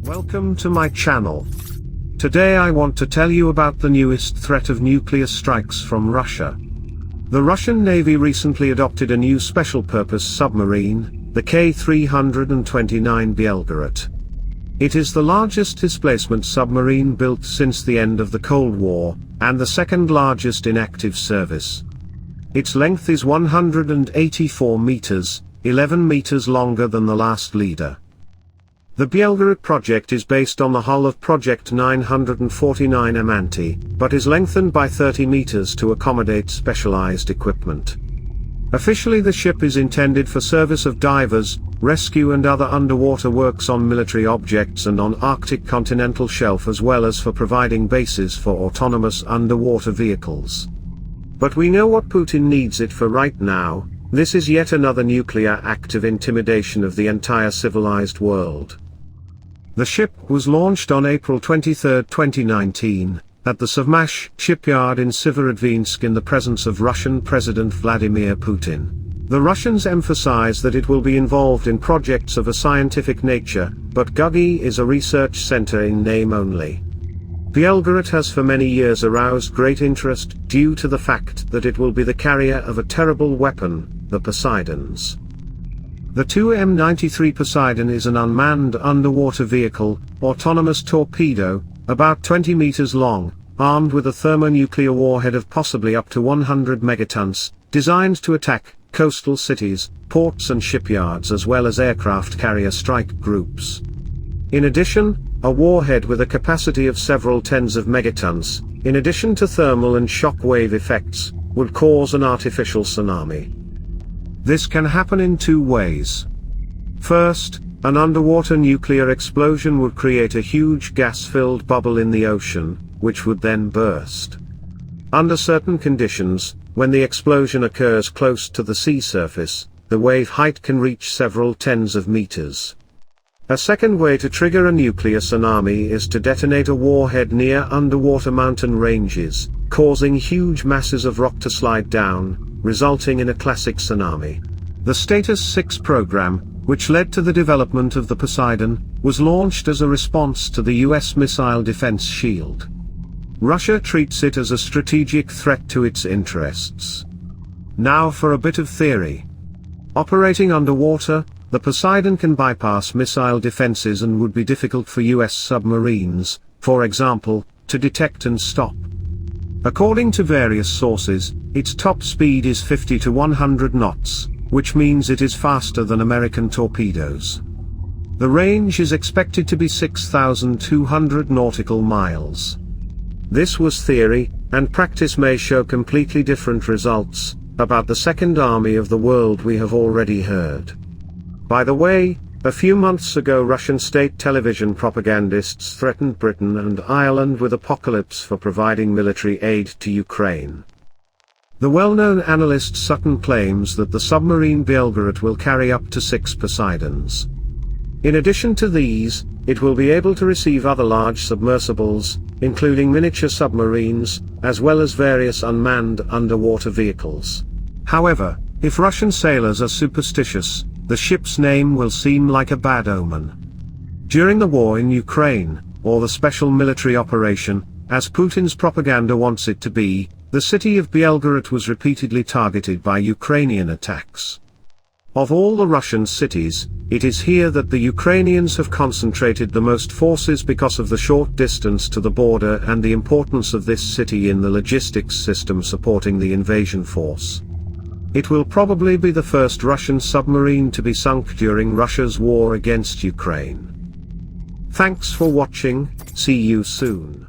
Welcome to my channel. Today I want to tell you about the newest threat of nuclear strikes from Russia. The Russian Navy recently adopted a new special-purpose submarine, the K-329 Belgorod. It is the largest displacement submarine built since the end of the Cold War, and the second largest in active service. Its length is 184 meters, 11 meters longer than the last leader. The Belgorod project is based on the hull of Project 949 Amanti, but is lengthened by 30 meters to accommodate specialized equipment. Officially, the ship is intended for service of divers, rescue and other underwater works on military objects and on Arctic continental shelf, as well as for providing bases for autonomous underwater vehicles. But we know what Putin needs it for right now. This is yet another nuclear act of intimidation of the entire civilized world. The ship was launched on April 23, 2019, at the Sevmash shipyard in Severodvinsk in the presence of Russian President Vladimir Putin. The Russians emphasize that it will be involved in projects of a scientific nature, but GUGI is a research center in name only. Belgorod has for many years aroused great interest, due to the fact that it will be the carrier of a terrible weapon, the Poseidons. The 2M-93 Poseidon is an unmanned underwater vehicle, autonomous torpedo, about 20 meters long, armed with a thermonuclear warhead of possibly up to 100 megatons, designed to attack coastal cities, ports and shipyards, as well as aircraft carrier strike groups. In addition, a warhead with a capacity of several tens of megatons, in addition to thermal and shock wave effects, would cause an artificial tsunami. This can happen in two ways. First, an underwater nuclear explosion would create a huge gas-filled bubble in the ocean, which would then burst. Under certain conditions, when the explosion occurs close to the sea surface, the wave height can reach several tens of meters. A second way to trigger a nuclear tsunami is to detonate a warhead near underwater mountain ranges, causing huge masses of rock to slide down, resulting in a classic tsunami. The Status 6 program, which led to the development of the Poseidon, was launched as a response to the US missile defense shield. Russia treats it as a strategic threat to its interests. Now for a bit of theory. Operating underwater, the Poseidon can bypass missile defenses and would be difficult for US submarines, for example, to detect and stop. According to various sources, its top speed is 50 to 100 knots, which means it is faster than American torpedoes. The range is expected to be 6,200 nautical miles. This was theory, and practice may show completely different results. About the Second Army of the World we have already heard. By the way, a few months ago Russian state television propagandists threatened Britain and Ireland with apocalypse for providing military aid to Ukraine. The well-known analyst Sutton claims that the submarine Belgorod will carry up to 6 Poseidons. In addition to these, it will be able to receive other large submersibles, including miniature submarines, as well as various unmanned underwater vehicles. However, if Russian sailors are superstitious, the ship's name will seem like a bad omen. During the war in Ukraine, or the special military operation, as Putin's propaganda wants it to be, the city of Belgorod was repeatedly targeted by Ukrainian attacks. Of all the Russian cities, it is here that the Ukrainians have concentrated the most forces because of the short distance to the border and the importance of this city in the logistics system supporting the invasion force. It will probably be the first Russian submarine to be sunk during Russia's war against Ukraine. Thanks for watching, see you soon.